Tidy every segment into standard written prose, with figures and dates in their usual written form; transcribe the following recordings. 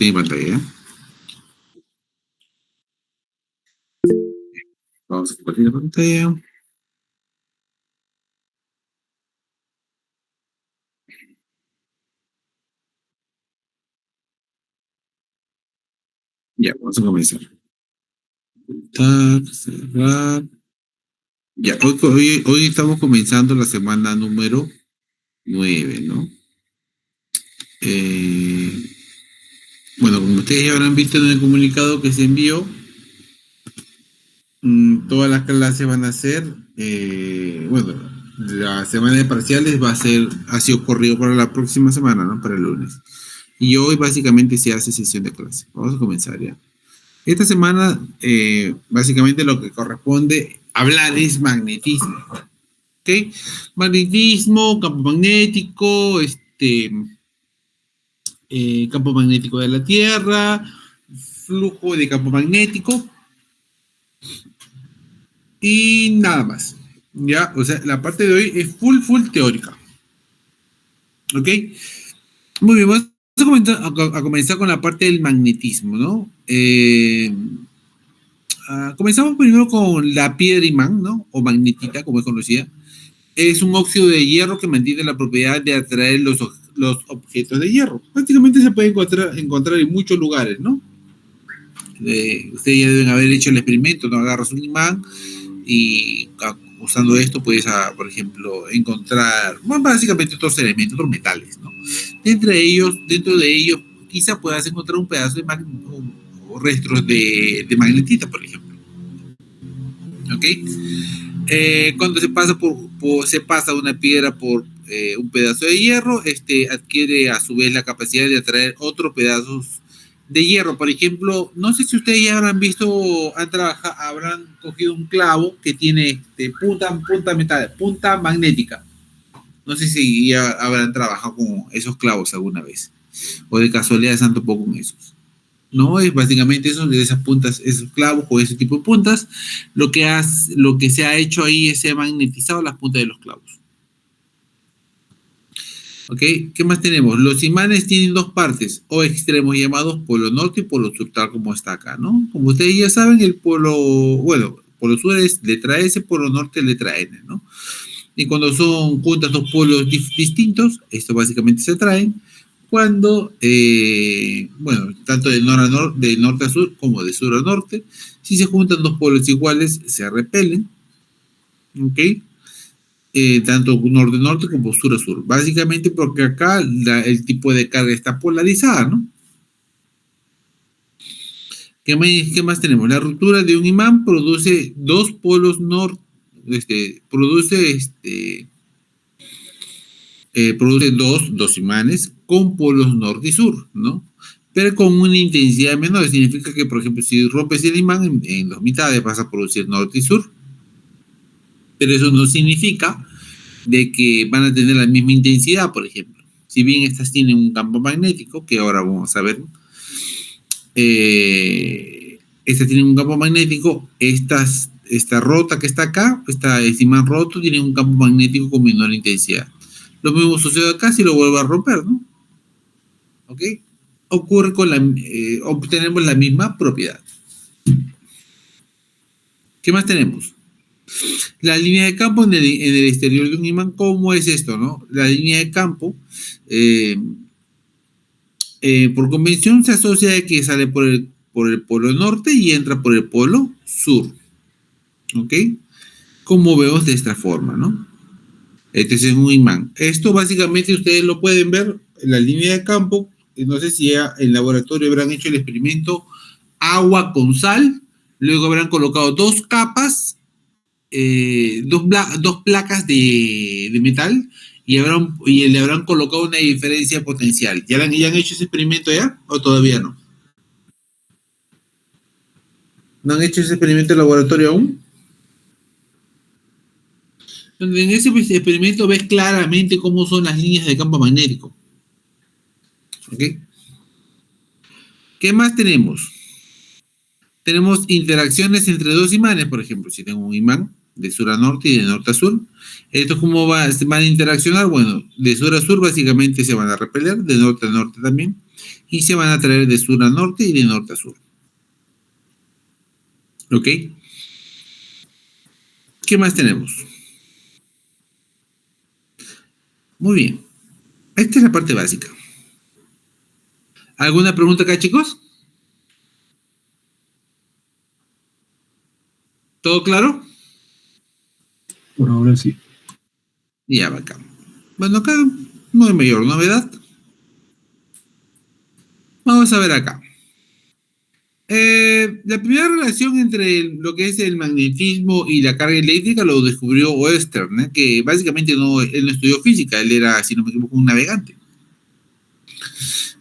Tiene pantalla, ¿eh? Vamos a compartir la pantalla. Ya, vamos a comenzar. Cerrar. Ya, hoy estamos comenzando la semana número 9, ¿no? Eh, bueno, como ustedes ya habrán visto en el comunicado que se envió, todas las clases van a ser, bueno, la semana de parciales va a ser, ha sido corrido para la próxima semana, ¿no? Para el lunes. Y hoy básicamente se hace sesión de clase. Vamos a comenzar ya. Esta semana, básicamente lo que corresponde hablar es magnetismo. ¿Ok? Magnetismo, campo magnético, campo magnético de la Tierra, flujo de campo magnético y nada más. Ya, o sea, la parte de hoy es full teórica. ¿Ok? Muy bien, vamos a comenzar con la parte del magnetismo, ¿no? Comenzamos primero con la piedra imán, ¿no? O magnetita, como es conocida. Es un óxido de hierro que mantiene la propiedad de atraer los objetos de hierro. Prácticamente se puede encontrar en muchos lugares, ¿no? Ustedes ya deben haber hecho el experimento, ¿no? Agarras un imán y usando esto puedes, por ejemplo, encontrar bueno, básicamente otros elementos, otros metales, ¿no? Dentro de ellos, quizá puedas encontrar un pedazo de o restos de magnetita, por ejemplo. ¿Ok? Cuando se pasa una piedra por un pedazo de hierro, adquiere a su vez la capacidad de atraer otros pedazos de hierro. Por ejemplo, no sé si ustedes ya habrán visto, habrán cogido un clavo que tiene punta magnética. No sé si ya habrán trabajado con esos clavos alguna vez. O de casualidad se han topado con esos. ¿No? Es básicamente eso, de esas puntas, esos clavos o ese tipo de puntas, lo que se ha hecho ahí es se ha magnetizado las puntas de los clavos. ¿Ok? ¿Qué más tenemos? Los imanes tienen dos partes o extremos llamados polo norte y polo sur, tal como está acá, ¿no? Como ustedes ya saben, polo sur es letra S, polo norte letra N, ¿no? Y cuando son juntas dos polos distintos, esto básicamente se atraen cuando, bueno, tanto de norte a sur como de sur a norte, si se juntan dos polos iguales, se repelen, ¿ok? Tanto norte-norte como sur a sur. Básicamente porque acá el tipo de carga está polarizada, ¿no? ¿Qué más tenemos? La ruptura de un imán produce dos polos norte, produce dos imanes con polos norte y sur, ¿no? Pero con una intensidad menor. Significa que, por ejemplo, si rompes el imán en dos mitades, vas a producir norte y sur. Pero eso no significa de que van a tener la misma intensidad, por ejemplo. Si bien estas tienen un campo magnético, que ahora vamos a ver, estas tienen un campo magnético, esta rota que está acá, este imán roto, tiene un campo magnético con menor intensidad. Lo mismo sucede acá si lo vuelvo a romper, ¿no? ¿Ok? Obtenemos la misma propiedad. ¿Qué más tenemos? La línea de campo en el exterior de un imán, ¿cómo es esto, no? La línea de campo, eh, por convención, se asocia de que sale por el polo norte y entra por el polo sur. ¿Ok? Como vemos de esta forma, ¿no? Este es un imán. Esto básicamente ustedes lo pueden ver en la línea de campo. No sé si ya en laboratorio habrán hecho el experimento agua con sal. Luego habrán colocado dos capas, dos placas de metal y le habrán colocado una diferencia potencial. ¿Ya han hecho ese experimento ya o todavía no? ¿No han hecho ese experimento en laboratorio aún? Donde en ese experimento ves claramente cómo son las líneas de campo magnético. ¿Ok? ¿Qué más tenemos? Tenemos interacciones entre dos imanes, por ejemplo, si tengo un imán de sur a norte y de norte a sur, ¿estos se van a interaccionar? Bueno, de sur a sur básicamente se van a repeler, de norte a norte también. y se van a traer de sur a norte y de norte a sur. ¿Ok? ¿Qué más tenemos? Muy bien. Esta es la parte básica. ¿Alguna pregunta acá, chicos? ¿Todo claro? Por ahora sí. Ya va acá. Bueno, acá no hay mayor novedad. Vamos a ver acá. La primera relación entre lo que es el magnetismo y la carga eléctrica lo descubrió Oersted, ¿no? Que básicamente él no estudió física, él era, si no me equivoco, un navegante.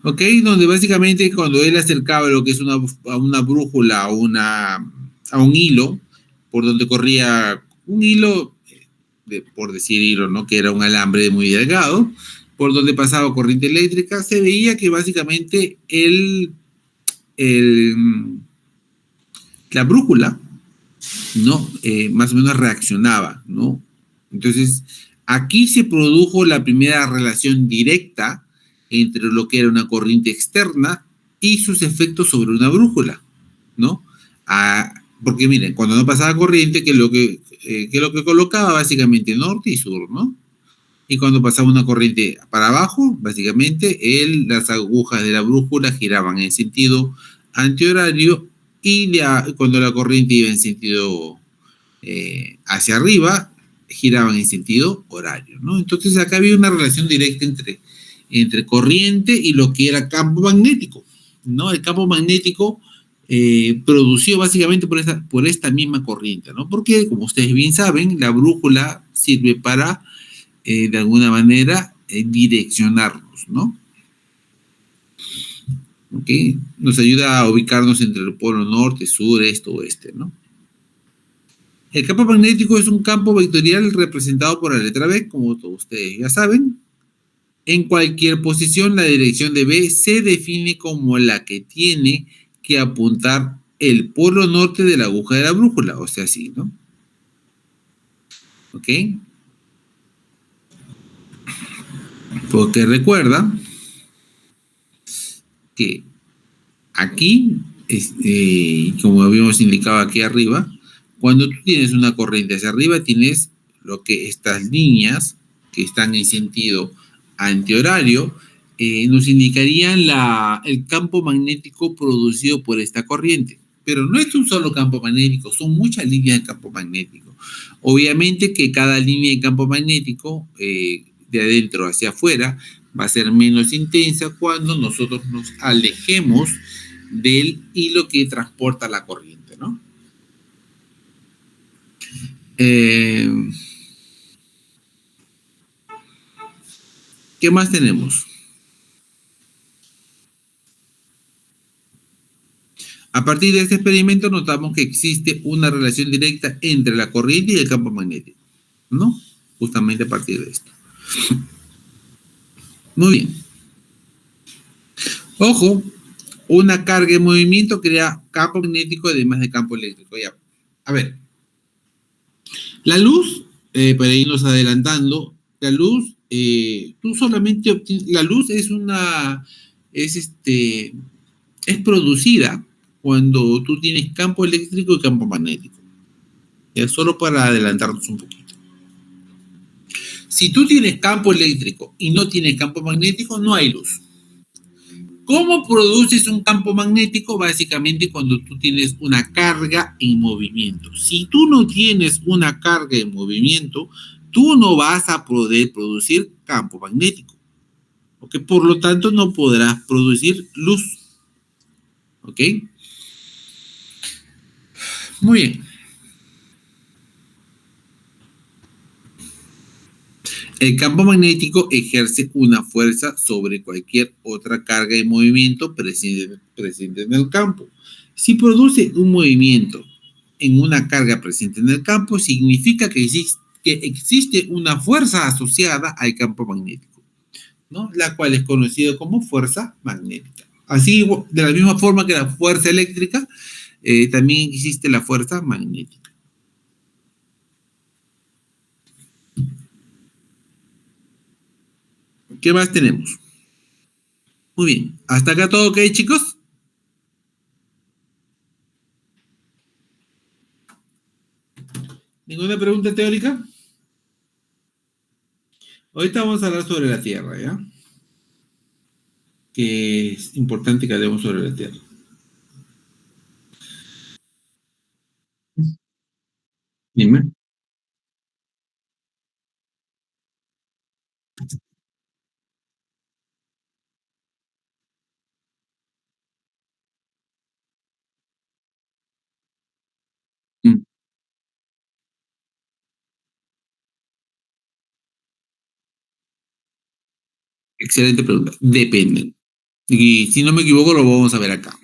¿Ok? Donde básicamente cuando él acercaba lo que es a una brújula, a un hilo, por donde corría un hilo, por decir hilo, ¿no? Que era un alambre muy delgado, por donde pasaba corriente eléctrica, se veía que básicamente el, la brújula, ¿no? Más o menos reaccionaba, ¿no? Entonces, aquí se produjo la primera relación directa entre lo que era una corriente externa y sus efectos sobre una brújula, ¿no? Porque miren, cuando no pasaba corriente, qué es lo que colocaba básicamente norte y sur, ¿no? Y cuando pasaba una corriente para abajo, básicamente las agujas de la brújula giraban en sentido antihorario y cuando la corriente iba en sentido hacia arriba, giraban en sentido horario, ¿no? Entonces acá había una relación directa entre corriente y lo que era campo magnético, ¿no? El campo magnético producido básicamente por esta misma corriente, ¿no? Porque, como ustedes bien saben, la brújula sirve para de alguna manera direccionarnos, ¿no? ¿Ok? Nos ayuda a ubicarnos entre el polo norte, sur, este, oeste, ¿no? El campo magnético es un campo vectorial representado por la letra B, como todos ustedes ya saben. En cualquier posición, la dirección de B se define como la que tiene que apuntar el polo norte de la aguja de la brújula, o sea, así, ¿no? ¿Ok? Porque recuerda que aquí, como habíamos indicado aquí arriba, cuando tú tienes una corriente hacia arriba, tienes lo que estas líneas que están en sentido antihorario nos indicarían el campo magnético producido por esta corriente. Pero no es un solo campo magnético, son muchas líneas de campo magnético. Obviamente que cada línea de campo magnético, de adentro hacia afuera, va a ser menos intensa cuando nosotros nos alejemos del hilo que transporta la corriente, ¿no? Eh, ¿Qué más tenemos? A partir de este experimento notamos que existe una relación directa entre la corriente y el campo magnético, ¿no? Justamente a partir de esto. Muy bien. Ojo, una carga en movimiento crea campo magnético además de campo eléctrico. Ya. A ver, la luz, para irnos adelantando, la luz, tú solamente obtienes, la luz es producida cuando tú tienes campo eléctrico y campo magnético. Ya, solo para adelantarnos un poquito. Si tú tienes campo eléctrico y no tienes campo magnético, no hay luz. ¿Cómo produces un campo magnético? Básicamente cuando tú tienes una carga en movimiento. Si tú no tienes una carga en movimiento, tú no vas a poder producir campo magnético. ¿Ok? Por lo tanto, no podrás producir luz. ¿Ok? Muy bien. El campo magnético ejerce una fuerza sobre cualquier otra carga de movimiento presente en el campo. Si produce un movimiento en una carga presente en el campo, significa que existe una fuerza asociada al campo magnético, ¿no? La cual es conocida como fuerza magnética. Así, de la misma forma que la fuerza eléctrica, también existe la fuerza magnética. ¿Qué más tenemos? Muy bien. ¿Hasta acá todo ok, chicos? ¿Ninguna pregunta teórica? Ahorita vamos a hablar sobre la Tierra, ¿ya? Que es importante que hablemos sobre la Tierra. Dime. Mm, excelente pregunta. Dependen. Y si no me equivoco, lo vamos a ver acá.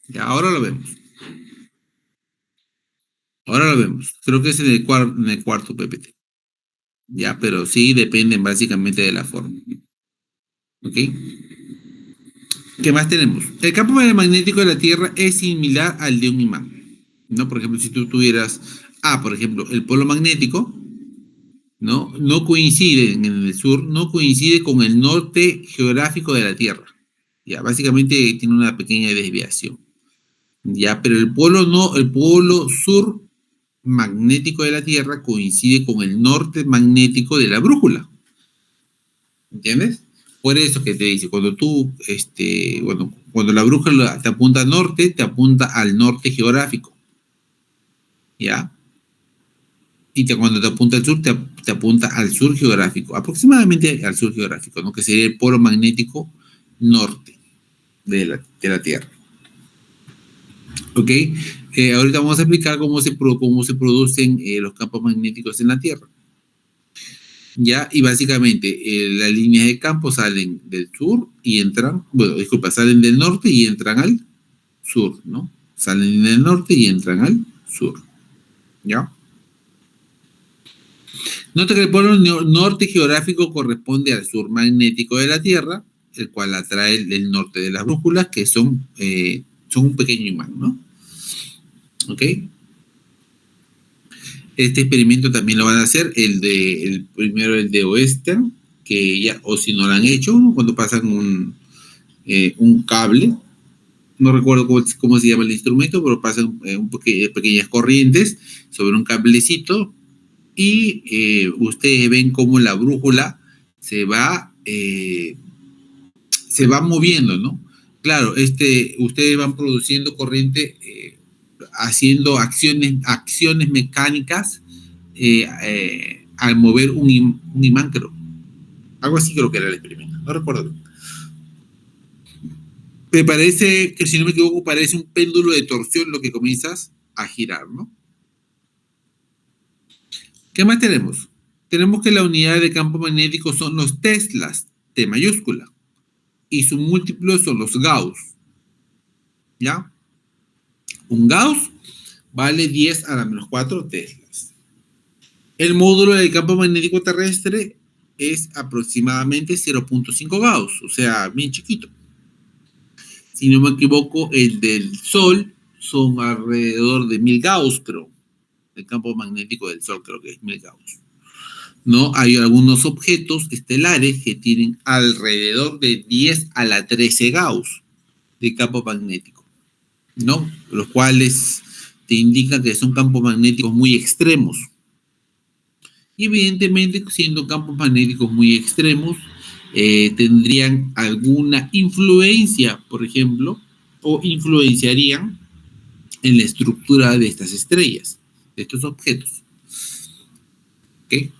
Ya, ahora lo vemos. Ahora lo vemos. Creo que es en el cuarto PPT. Ya, pero sí dependen básicamente de la forma. ¿Ok? ¿Qué más tenemos? El campo magnético de la Tierra es similar al de un imán. ¿No? Por ejemplo, si tú tuvieras, por ejemplo, el polo magnético, ¿no? No coincide en el sur, no coincide con el norte geográfico de la Tierra. Ya, básicamente tiene una pequeña desviación. Ya, pero el polo no, el polo sur magnético de la Tierra coincide con el norte magnético de la brújula. ¿Entiendes? Por eso que te dice, cuando tú, bueno, cuando la brújula te apunta al norte, te apunta al norte geográfico, ¿ya? Cuando te apunta al sur, te apunta al sur geográfico, aproximadamente al sur geográfico, ¿no? Que sería el polo magnético norte de la Tierra. ¿Ok? Ahorita vamos a explicar cómo se producen los campos magnéticos en la Tierra. ¿Ya? Y básicamente las líneas de campo salen del sur y entran, bueno, disculpa, salen del norte y entran al sur, ¿no? Salen del norte y entran al sur, ¿ya? Nota que el polo norte geográfico corresponde al sur magnético de la Tierra, el cual atrae el norte de las brújulas, que son un pequeño imán, ¿no? ¿Ok? Este experimento también lo van a hacer, primero el de Oester, que ya, o si no lo han hecho, ¿no? Cuando pasan un cable, no recuerdo cómo se llama el instrumento, pero pasan pequeñas corrientes sobre un cablecito y ustedes ven cómo la brújula se va, eh, se va moviendo, ¿no? Claro, ustedes van produciendo corriente, haciendo acciones mecánicas al mover un imán, creo. Algo así creo que era el experimento, no recuerdo. Me parece que, si no me equivoco, parece un péndulo de torsión lo que comienzas a girar, ¿no? ¿Qué más tenemos? Tenemos que la unidad de campo magnético son los teslas, T mayúscula, y su múltiplo son los gauss, ¿ya? Un gauss vale 10 a la menos 4 teslas. El módulo del campo magnético terrestre es aproximadamente 0.5 gauss, o sea, bien chiquito. Si no me equivoco, el del Sol son alrededor de 1000 gauss, pero el campo magnético del Sol creo que es 1000 gauss. ¿No? Hay algunos objetos estelares que tienen alrededor de 10 a la 13 Gauss de campo magnético, ¿no? Los cuales te indican que son campos magnéticos muy extremos. Y evidentemente, siendo campos magnéticos muy extremos, tendrían alguna influencia, por ejemplo, o influenciarían en la estructura de estas estrellas, de estos objetos. ¿Ok?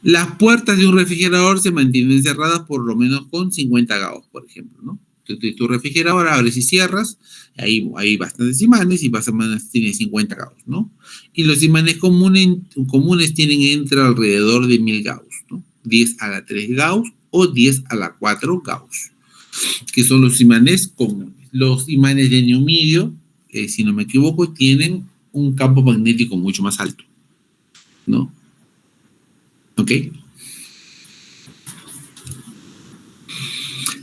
Las puertas de un refrigerador se mantienen cerradas por lo menos con 50 Gauss, por ejemplo, ¿no? Entonces, tu refrigerador abres y cierras, ahí hay bastantes imanes y más o menos tiene 50 Gauss, ¿no? Y los imanes comunes tienen entre alrededor de 1000 Gauss, ¿no? 10 a la 3 Gauss o 10 a la 4 Gauss, que son los imanes comunes. Los imanes de neomidio, si no me equivoco, tienen un campo magnético mucho más alto, ¿no? ¿Ok?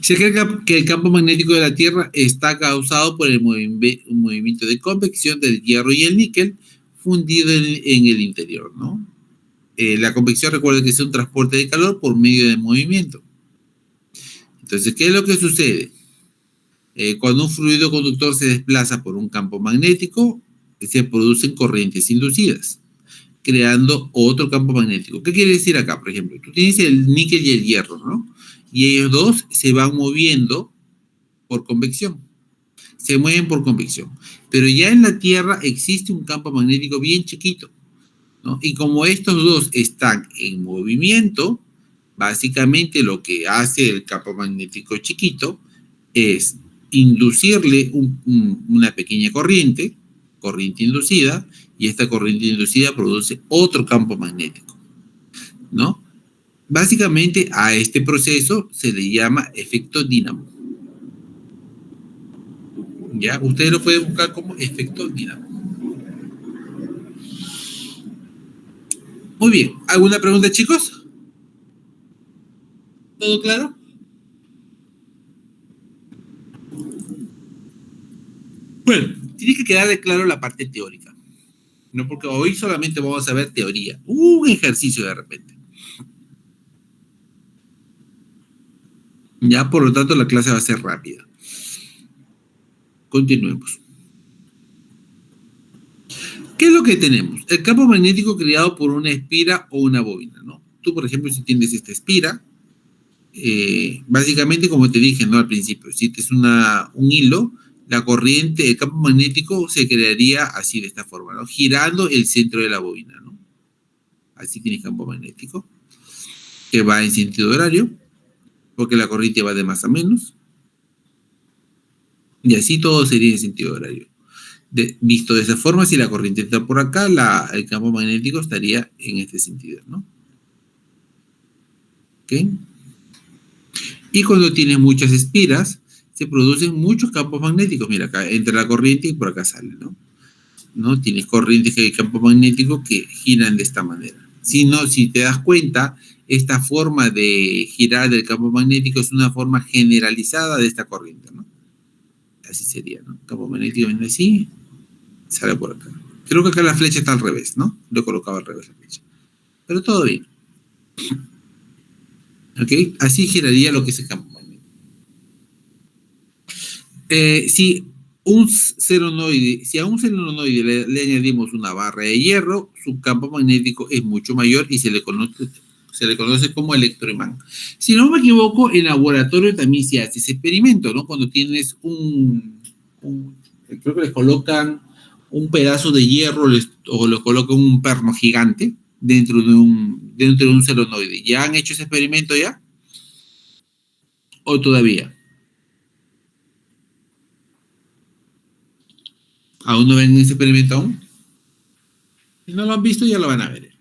Se cree que el campo magnético de la Tierra está causado por el movimiento de convección del hierro y el níquel fundido en el interior, ¿no? La convección, recuerda que es un transporte de calor por medio de movimiento. Entonces, ¿qué es lo que sucede? Cuando un fluido conductor se desplaza por un campo magnético, se producen corrientes inducidas, creando otro campo magnético. ¿Qué quiere decir acá? Por ejemplo, tú tienes el níquel y el hierro, ¿no? Y ellos dos se van moviendo por convección. Se mueven por convección. Pero ya en la Tierra existe un campo magnético bien chiquito, ¿no? Y como estos dos están en movimiento, básicamente lo que hace el campo magnético chiquito es inducirle una pequeña corriente inducida, y esta corriente inducida produce otro campo magnético, ¿no? Básicamente a este proceso se le llama efecto dínamo. ¿Ya? Ustedes lo pueden buscar como efecto dínamo. Muy bien. ¿Alguna pregunta, chicos? ¿Todo claro? Bueno, tiene que quedar de claro la parte teórica, ¿no? Porque hoy solamente vamos a ver teoría. Un ejercicio de repente. Ya, por lo tanto, la clase va a ser rápida. Continuemos. ¿Qué es lo que tenemos? El campo magnético creado por una espira o una bobina, ¿no? Tú, por ejemplo, si tienes esta espira, básicamente, como te dije, ¿no? Al principio, si tienes un hilo, la corriente, el campo magnético se crearía así, de esta forma, ¿no? Girando el centro de la bobina, ¿no? Así tienes campo magnético, que va en sentido horario, porque la corriente va de más a menos, y así todo sería en sentido horario. Visto de esa forma, si la corriente está por acá, el campo magnético estaría en este sentido, ¿no? ¿Ok? Y cuando tienes muchas espiras, se producen muchos campos magnéticos. Mira, acá entra la corriente y por acá sale, ¿no? ¿No? Tienes corrientes de campo magnético que giran de esta manera. Si te das cuenta, esta forma de girar del campo magnético es una forma generalizada de esta corriente, ¿no? Así sería, ¿no? Campo magnético viene así, sale por acá. Creo que acá la flecha está al revés, ¿no? Lo he colocado al revés la flecha. Pero todo bien. ¿Ok? Así giraría lo que es el campo magnético. Si a un solenoide le añadimos una barra de hierro, su campo magnético es mucho mayor y se le conoce como electroimán. Si no me equivoco, en laboratorio también se hace ese experimento, ¿no? Cuando tienes creo que les colocan un pedazo de hierro o les colocan un perno gigante dentro de un solenoide. ¿Ya han hecho ese experimento ya? ¿O todavía? ¿Aún no ven ese experimento aún? Si no lo han visto, ya lo van a ver.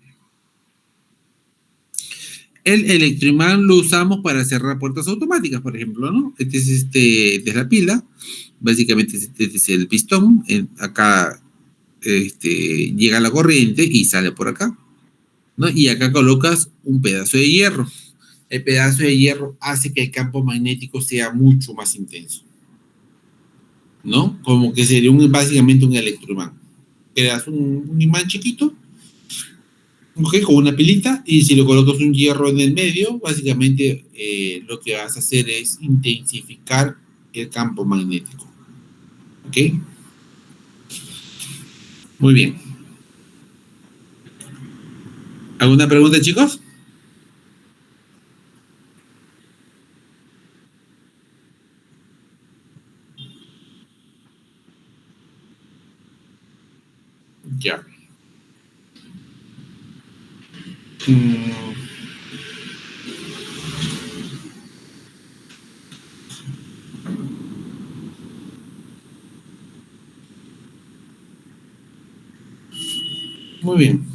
El electroimán lo usamos para cerrar puertas automáticas, por ejemplo, ¿no? Este es la pila, básicamente este es el pistón, acá llega la corriente y sale por acá, ¿no? Y acá colocas un pedazo de hierro. El pedazo de hierro hace que el campo magnético sea mucho más intenso, ¿no? Como que sería básicamente un electroimán. Creas un imán chiquito, con una pilita, y si le colocas un hierro en el medio, básicamente lo que vas a hacer es intensificar el campo magnético. ¿Ok? Muy bien. ¿Alguna pregunta, chicos? Ya. Mm, muy bien.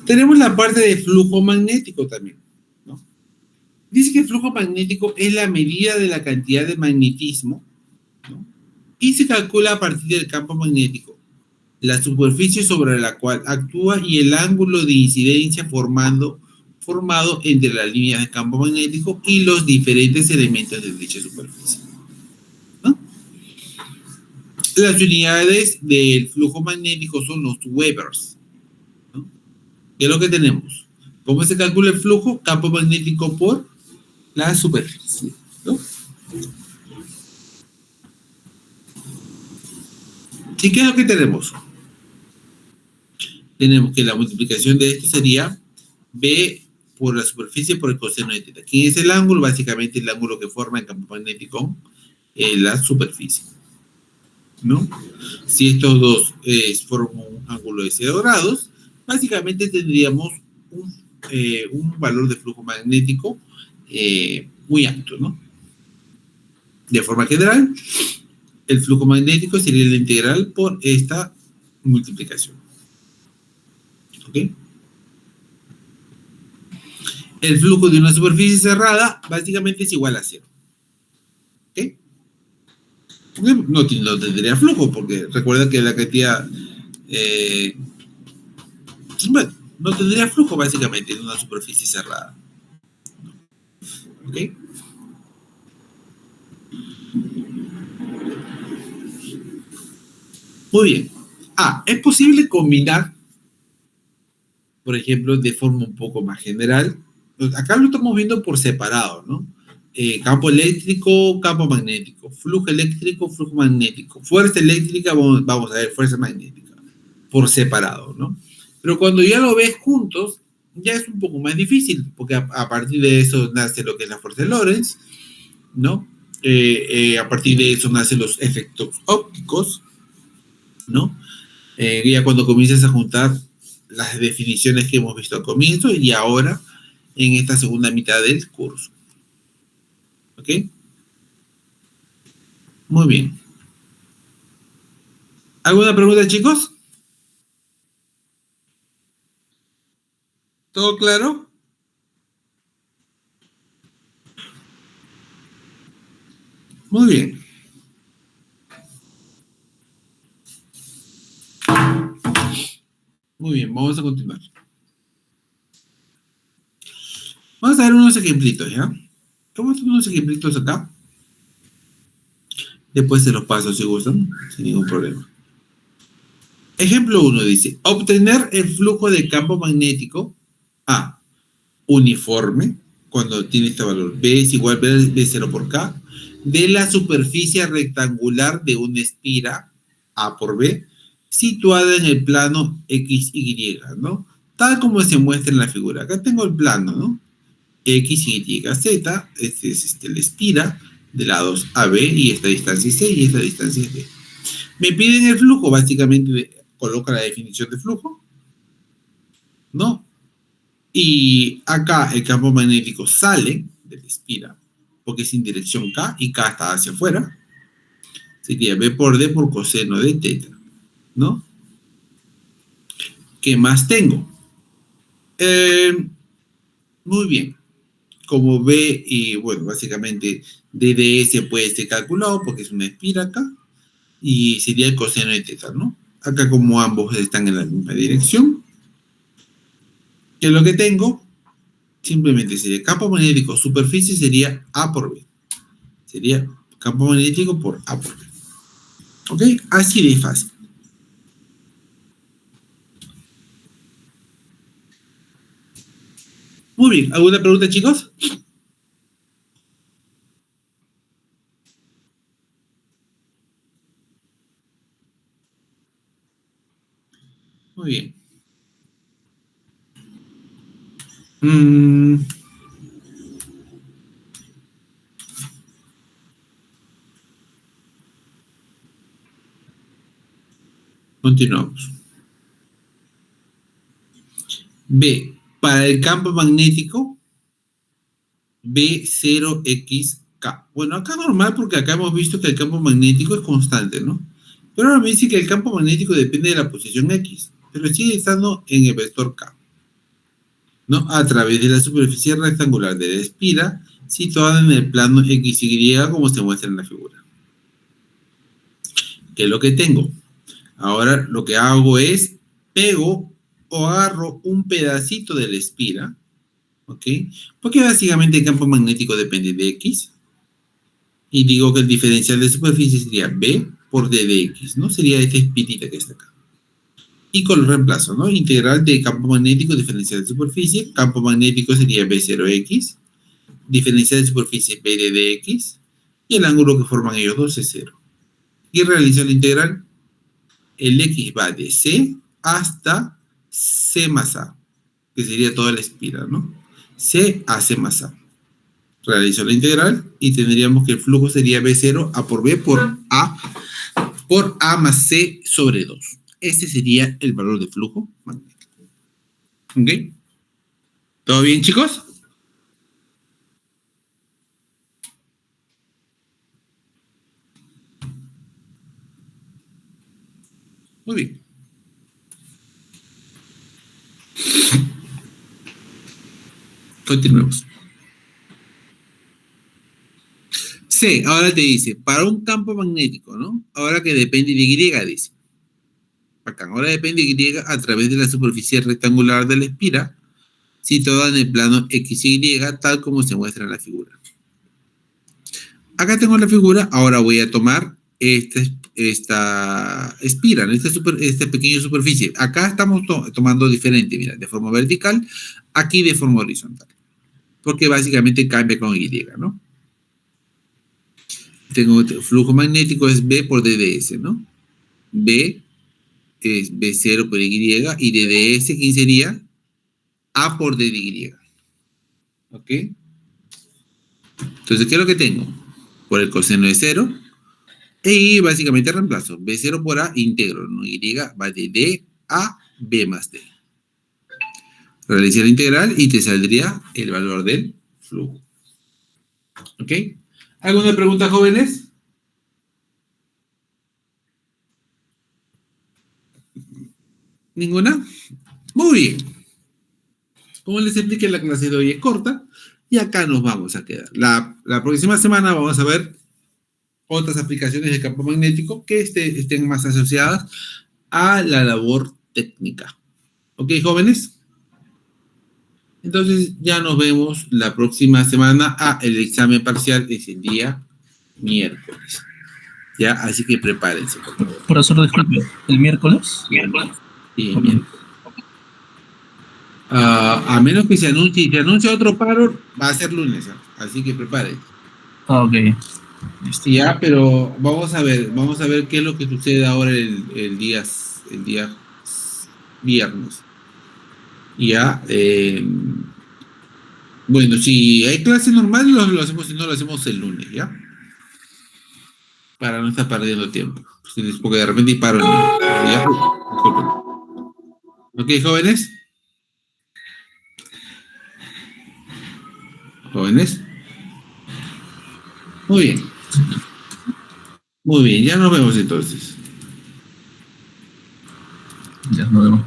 Tenemos la parte de flujo magnético también, ¿no? Dice que el flujo magnético es la medida de la cantidad de magnetismo, ¿no? Y se calcula a partir del campo magnético, la superficie sobre la cual actúa y el ángulo de incidencia formado entre las líneas de campo magnético y los diferentes elementos de dicha superficie, ¿no? Las unidades del flujo magnético son los Webers, ¿no? ¿Qué es lo que tenemos? ¿Cómo se calcula el flujo? Campo magnético por la superficie, ¿no? ¿Y qué es lo que tenemos? Tenemos que la multiplicación de esto sería B por la superficie por el coseno de teta. ¿Quién es el ángulo? Básicamente el ángulo que forma el campo magnético en la superficie, ¿no? Si estos dos forman un ángulo de 0 grados, básicamente tendríamos un valor de flujo magnético muy alto, ¿no? De forma general, el flujo magnético sería la integral por esta multiplicación. ¿Ok? El flujo de una superficie cerrada básicamente es igual a 0. ¿Ok? No tendría flujo, porque recuerda que la cantidad... bueno, no tendría flujo básicamente en una superficie cerrada. ¿Ok? Muy bien. Es posible combinar, por ejemplo, de forma un poco más general. Acá lo estamos viendo por separado, ¿no? Campo eléctrico, campo magnético, flujo eléctrico, flujo magnético, fuerza eléctrica, vamos a ver, fuerza magnética, por separado, ¿no? Pero cuando ya lo ves juntos, ya es un poco más difícil, porque a partir de eso nace lo que es la fuerza de Lorentz, ¿no? A partir de eso nacen los efectos ópticos, ¿no? Ya cuando comienzas a juntar las definiciones que hemos visto al comienzo y ahora en esta segunda mitad del curso. ¿Ok? Muy bien. ¿Alguna pregunta, chicos? ¿Todo claro? Muy bien. Muy bien, vamos a continuar. Vamos a ver unos ejemplitos, ¿ya? Vamos a ver unos ejemplitos acá. Después se los paso si gustan, sin ningún problema. Ejemplo 1 dice, obtener el flujo de campo magnético A, uniforme, cuando tiene este valor, B es igual a B0 por K, de la superficie rectangular de una espira A por B, situada en el plano XY, ¿no? Tal como se muestra en la figura. Acá tengo el plano, ¿no? X, Y, Z, este es la espira de lados AB y esta distancia es C y esta distancia es D. Me piden el flujo, básicamente coloca la definición de flujo, ¿no? Y acá el campo magnético sale de la espira, porque es en dirección K y K está hacia afuera. Sería B por D por coseno de teta, ¿no? ¿Qué más tengo? Muy bien. Como B, y bueno, básicamente DDS puede ser calculado porque es una espira acá, y sería el coseno de teta, ¿no? Acá como ambos están en la misma dirección, ¿qué es lo que tengo? Simplemente sería campo magnético superficie sería A por B. Sería campo magnético por A por B. ¿Ok? Así de fácil. Muy bien. ¿Alguna pregunta, chicos? Muy bien. Continuamos. B. Para el campo magnético, B0XK. Bueno, acá normal porque acá hemos visto que el campo magnético es constante, ¿no? Pero ahora me dice que el campo magnético depende de la posición X, pero sigue estando en el vector K, ¿no? A través de la superficie rectangular de la espira situada en el plano XY como se muestra en la figura. ¿Qué es lo que tengo? Ahora lo que hago es pego o agarro un pedacito de la espira, ¿ok? Porque básicamente el campo magnético depende de X. Y digo que el diferencial de superficie sería B por D de X, ¿no? Sería esta espirita que está acá. Y con el reemplazo, ¿no? Integral de campo magnético, diferencial de superficie. Campo magnético sería B0X diferencial de superficie B de dx, y el ángulo que forman ellos dos es 0. Y realizo la integral. El x va de C hasta C más A, que sería toda la espiral, ¿no? C a C más A. Realizo la integral y tendríamos que el flujo sería B0 A por B por A más C sobre 2. Este sería el valor de flujo magnético. ¿Ok? ¿Todo bien, chicos? Muy bien. Continuemos. C, ahora te dice, para un campo magnético, ¿no? Ahora que depende de Y, dice. Acá, ahora depende de Y a través de la superficie rectangular de la espira, situada en el plano X y Y, tal como se muestra en la figura. Acá tengo la figura, ahora voy a tomar esta espira, esta pequeña superficie. Acá estamos tomando diferente, mira, de forma vertical, aquí de forma horizontal. Porque básicamente cambia con Y, ¿no? Tengo flujo magnético es B por DDS, ¿no? B es B0 por Y, y DDS, ¿quién sería? A por DY. ¿Ok? Entonces, ¿qué es lo que tengo? Por el coseno de 0. Y básicamente reemplazo. B0 por A, integro, ¿no? Y va de D a B más D. Realicé la integral y te saldría el valor del flujo. ¿Ok? ¿Alguna pregunta, jóvenes? ¿Ninguna? Muy bien. Como les expliqué, la clase de hoy es corta y acá nos vamos a quedar. La próxima semana vamos a ver otras aplicaciones de campo magnético que estén más asociadas a la labor técnica. ¿Ok, jóvenes? Entonces ya nos vemos la próxima semana. El examen parcial es el día miércoles. Ya, así que prepárense. Profesor, disculpe, ¿el miércoles? Sí, miércoles. A menos que se anuncie otro paro, va a ser lunes. Así que prepárense. Ok. Listo. Ya, pero vamos a ver qué es lo que sucede ahora el día viernes. Ya, bueno, si hay clase normal, lo hacemos, si no, lo hacemos el lunes, ¿ya? Para no estar perdiendo tiempo. Porque de repente hay paro. ¿Ya? Disculpen. Ok, jóvenes. Jóvenes. Muy bien. Muy bien, ya nos vemos entonces. Ya nos vemos.